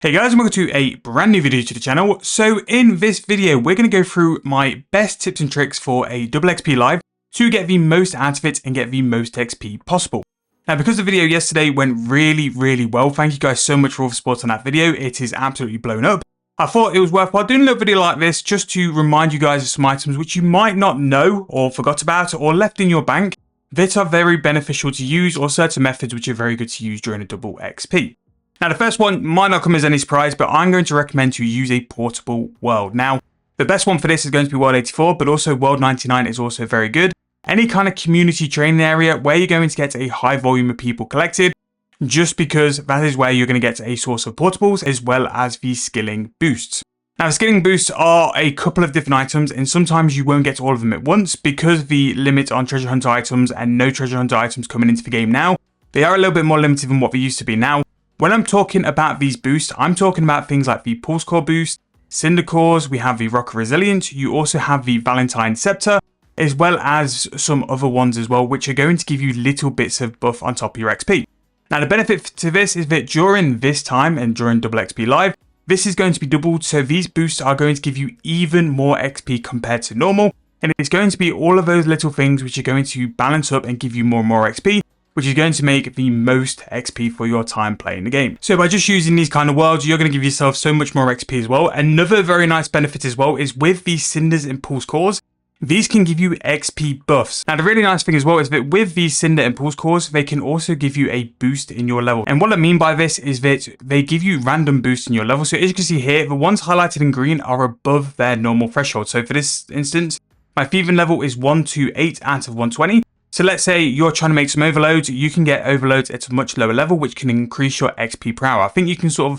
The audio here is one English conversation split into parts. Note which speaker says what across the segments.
Speaker 1: Hey guys, and welcome to a brand new video to the channel. So in this video, we're going to go through my best tips and tricks for a double XP live to get the most out of it and get the most XP possible. Now, because the video yesterday went really well, thank you guys so much for all the support on that video. It is absolutely blown up. I thought it was worthwhile doing a little video like this just to remind you guys of some items which you might not know or forgot about or left in your bank that are very beneficial to use, or certain methods which are very good to use during a double XP. Now, the first one might not come as any surprise, but I'm going to recommend to use a portable world. Now, the best one for this is going to be World 84, but also World 99 is also very good. Any kind of community training area where you're going to get a high volume of people collected, just because that is where you're going to get a source of portables as well as the skilling boosts. Now, the skilling boosts are a couple of different items, and sometimes you won't get all of them at once because the limit on treasure hunt items and no treasure hunt items coming into the game now, they are a little bit more limited than what they used to be now. When I'm talking about these boosts, I'm talking about things like the Pulse Core boost, Cinder Cores, we have the Rock Resilient, you also have the Valentine Scepter, as well as some other ones as well, which are going to give you little bits of buff on top of your XP. Now, the benefit to this is that during this time and during double XP live, this is going to be doubled, so these boosts are going to give you even more XP compared to normal, and it's going to be all of those little things which are going to balance up and give you more and more XP, which is going to make the most XP for your time playing the game. So by just using these kind of worlds, you're going to give yourself so much more XP as well. Another very nice benefit as well is with these Cinders and Pulse Cores, these can give you XP buffs. Now, the really nice thing as well is that with these Cinder and Pulse Cores, they can also give you a boost in your level. And what I mean by this is that they give you random boosts in your level. So as you can see here, the ones highlighted in green are above their normal threshold. So for this instance, my thieving level is 128 out of 120. So let's say you're trying to make some overloads, you can get overloads at a much lower level, which can increase your XP per hour. I think you can sort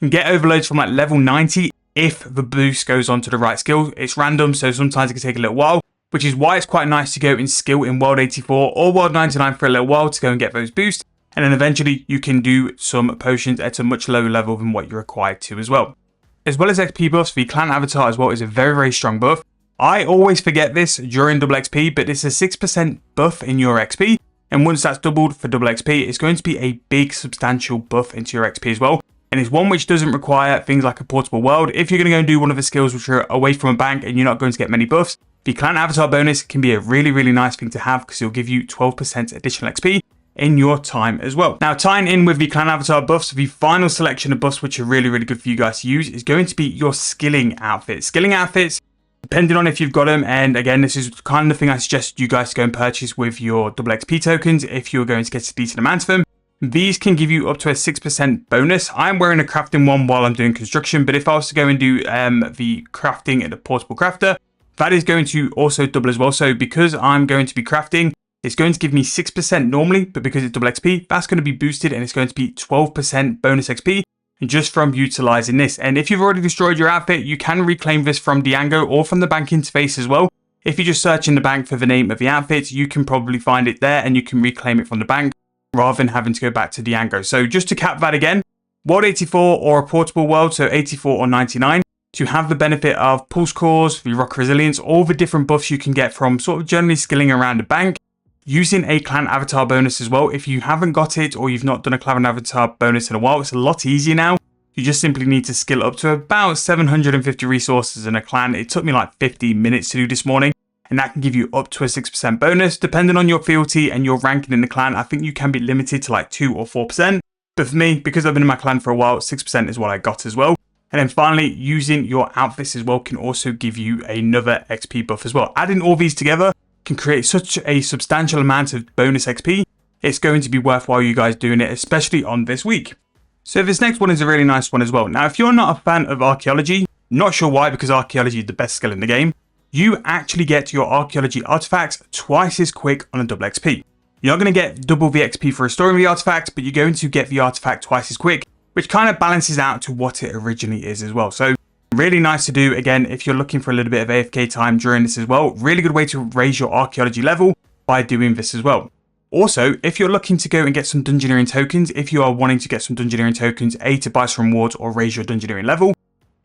Speaker 1: of get overloads from like level 90 if the boost goes on to the right skill. It's random, so sometimes it can take a little while, which is why it's quite nice to go in skill in World 84 or World 99 for a little while to go and get those boosts. And then eventually you can do some potions at a much lower level than what you're required to as well. As well as XP buffs, the clan avatar as well is a very strong buff. I always forget this during double XP, but it's a 6% buff in your XP. And once that's doubled for double XP, it's going to be a big substantial buff into your XP as well. And it's one which doesn't require things like a portable world. If you're going to go and do one of the skills which are away from a bank and you're not going to get many buffs, the clan avatar bonus can be a really nice thing to have because it'll give you 12% additional XP in your time as well. Now, tying in with the clan avatar buffs, the final selection of buffs which are really good for you guys to use is going to be your skilling outfits. Skilling outfits, depending on if you've got them, and again, this is kind of the thing I suggest you guys to go and purchase with your double XP tokens if you're going to get a decent amount of them. These can give you up to a 6% bonus. I'm wearing a crafting one while I'm doing construction, but if I was to go and do the crafting at the portable crafter, that is going to also double as well. So because I'm going to be crafting, it's going to give me 6% normally, but because it's double XP, that's going to be boosted and it's going to be 12% bonus XP. Just from utilizing this. And if you've already destroyed your outfit, you can reclaim this from Diango or from the bank interface as well. If you just search in the bank for the name of the outfit, you can probably find it there and you can reclaim it from the bank rather than having to go back to Diango. So just to cap that again, World 84 or a portable world, so 84 or 99, to have the benefit of Pulse Cores, the Rock Resilience, all the different buffs you can get from sort of generally skilling around the bank. Using a clan avatar bonus as well. If you haven't got it or you've not done a clan avatar bonus in a while, it's a lot easier now. You just simply need to skill up to about 750 resources in a clan. It took me like 15 minutes to do this morning, and that can give you up to a 6% bonus. Depending on your fealty and your ranking in the clan, I think you can be limited to like 2 or 4%. But for me, because I've been in my clan for a while, 6% is what I got as well. And then finally, using your outfits as well can also give you another XP buff as well. Adding all these together can create such a substantial amount of bonus XP, it's going to be worthwhile you guys doing it, especially on this week. So this next one is a really nice one as well. Now, if you're not a fan of Archaeology, not sure why, because Archaeology is the best skill in the game, you actually get your Archaeology artifacts twice as quick on a double XP. You're not going to get double the XP for restoring the artifact, but you're going to get the artifact twice as quick, which kind of balances out to what it originally is as well. So really nice to do, again, if you're looking for a little bit of AFK time during this as well. Really good way to raise your Archaeology level by doing this as well. Also, if you're looking to go and get some dungeoneering tokens, if you are wanting to get some dungeoneering tokens, to buy some rewards or raise your dungeoneering level,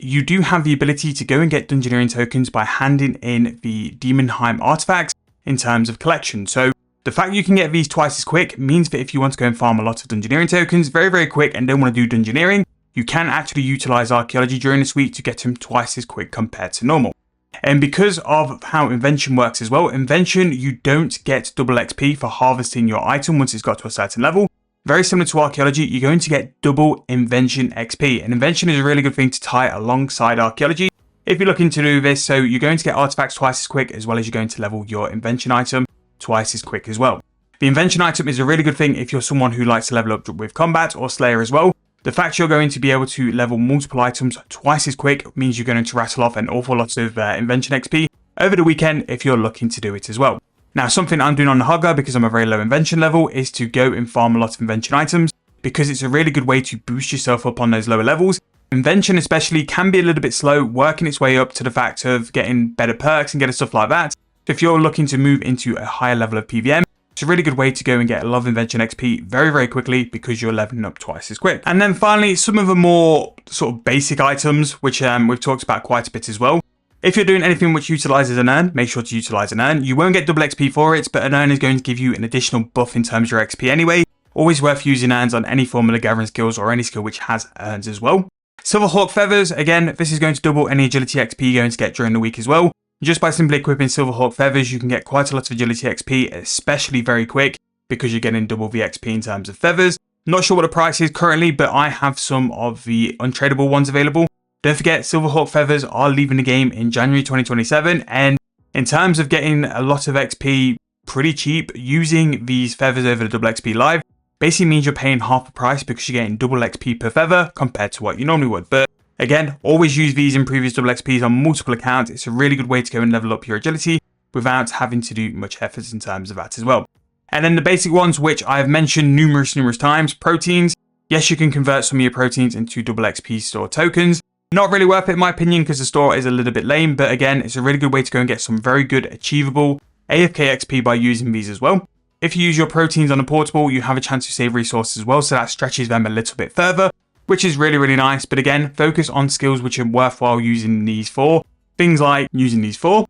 Speaker 1: you do have the ability to go and get dungeoneering tokens by handing in the Demonheim artifacts in terms of collection. So the fact you can get these twice as quick means that if you want to go and farm a lot of dungeoneering tokens very quick and don't want to do dungeoneering, you can actually utilize Archaeology during this week to get him twice as quick compared to normal. And because of how Invention works as well, Invention, you don't get double XP for harvesting your item once it's got to a certain level. Very similar to Archaeology, you're going to get double Invention XP. And Invention is a really good thing to tie alongside Archaeology if you're looking to do this. So you're going to get artifacts twice as quick, as well as you're going to level your Invention item twice as quick as well. The Invention item is a really good thing if you're someone who likes to level up with combat or Slayer as well. The fact you're going to be able to level multiple items twice as quick means you're going to rattle off an awful lot of Invention XP over the weekend if you're looking to do it as well. Now, something I'm doing on the Hogger, because I'm a very low Invention level, is to go and farm a lot of Invention items, because it's a really good way to boost yourself up on those lower levels. Invention especially can be a little bit slow, working its way up to the fact of getting better perks and getting stuff like that. So if you're looking to move into a higher level of PVM, it's a really good way to go and get a lot of Invention XP very, very quickly because you're leveling up twice as quick. And then finally, some of the more sort of basic items, which we've talked about quite a bit as well. If you're doing anything which utilizes an urn, make sure to utilize an urn. You won't get double XP for it, but an urn is going to give you an additional buff in terms of your XP anyway. Always worth using urns on any formula gathering skills or any skill which has urns as well. Silverhawk feathers, again, this is going to double any agility XP you're going to get during the week as well. Just by simply equipping Silverhawk feathers, you can get quite a lot of agility XP, especially very quick, because you're getting double the XP in terms of feathers. Not sure what the price is currently, but I have some of the untradeable ones available. Don't forget, Silverhawk feathers are leaving the game in January 2027, and in terms of getting a lot of XP pretty cheap, using these feathers over the double XP live basically means you're paying half the price because you're getting double XP per feather compared to what you normally would. But again, always use these in previous double XPs on multiple accounts. It's a really good way to go and level up your agility without having to do much effort in terms of that as well. And then the basic ones, which I've mentioned numerous times, proteins. Yes, you can convert some of your proteins into double XP store tokens. Not really worth it in my opinion because the store is a little bit lame, but again, it's a really good way to go and get some very good achievable AFK XP by using these as well. If you use your proteins on a portable, you have a chance to save resources as well, so that stretches them a little bit further, which is really nice. But again, focus on skills which are worthwhile using these for. Things like using these for.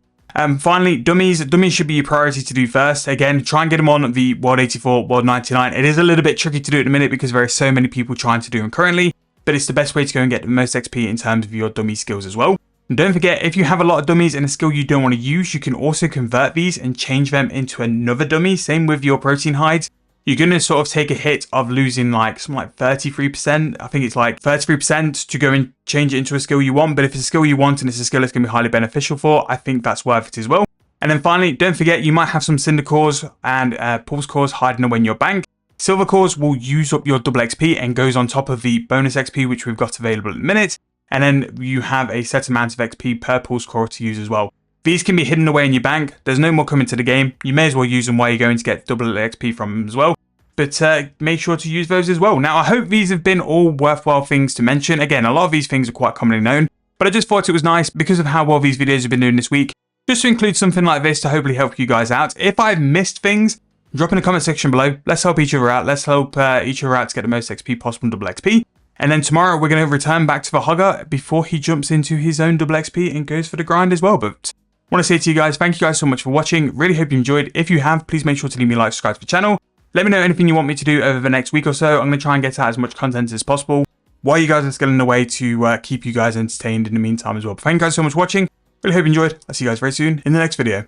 Speaker 1: Finally, dummies. Dummies should be your priority to do first. Again, try and get them on the World 84, World 99. It is a little bit tricky to do at the minute because there are so many people trying to do them currently, but it's the best way to go and get the most XP in terms of your dummy skills as well. And don't forget, if you have a lot of dummies and a skill you don't want to use, you can also convert these and change them into another dummy. Same with your protein hides. You're going to sort of take a hit of losing like something like 33%. I think it's like 33% to go and change it into a skill you want. But if it's a skill you want and it's a skill that's going to be highly beneficial for, I think that's worth it as well. And then finally, don't forget, you might have some cinder cores and pulse cores hiding away in your bank. Silver cores will use up your double XP and goes on top of the bonus XP, which we've got available at the minute. And then you have a set amount of XP per pulse core to use as well. These can be hidden away in your bank. There's no more coming to the game. You may as well use them while you're going to get double XP from them as well. But make sure to use those as well. Now, I hope these have been all worthwhile things to mention. Again, a lot of these things are quite commonly known, but I just thought it was nice because of how well these videos have been doing this week, just to include something like this to hopefully help you guys out. If I've missed things, drop in the comment section below. Let's help each other out. Let's help each other out to get the most XP possible in double XP. And then tomorrow we're going to return back to the Hogger before he jumps into his own double XP and goes for the grind as well. But I want to say to you guys, thank you guys so much for watching. Really hope you enjoyed. If you have, please make sure to leave me a like, subscribe to the channel. Let me know anything you want me to do over the next week or so. I'm going to try and get out as much content as possible while you guys are skilling away to keep you guys entertained in the meantime as well. But thank you guys so much for watching. Really hope you enjoyed. I'll see you guys very soon in the next video.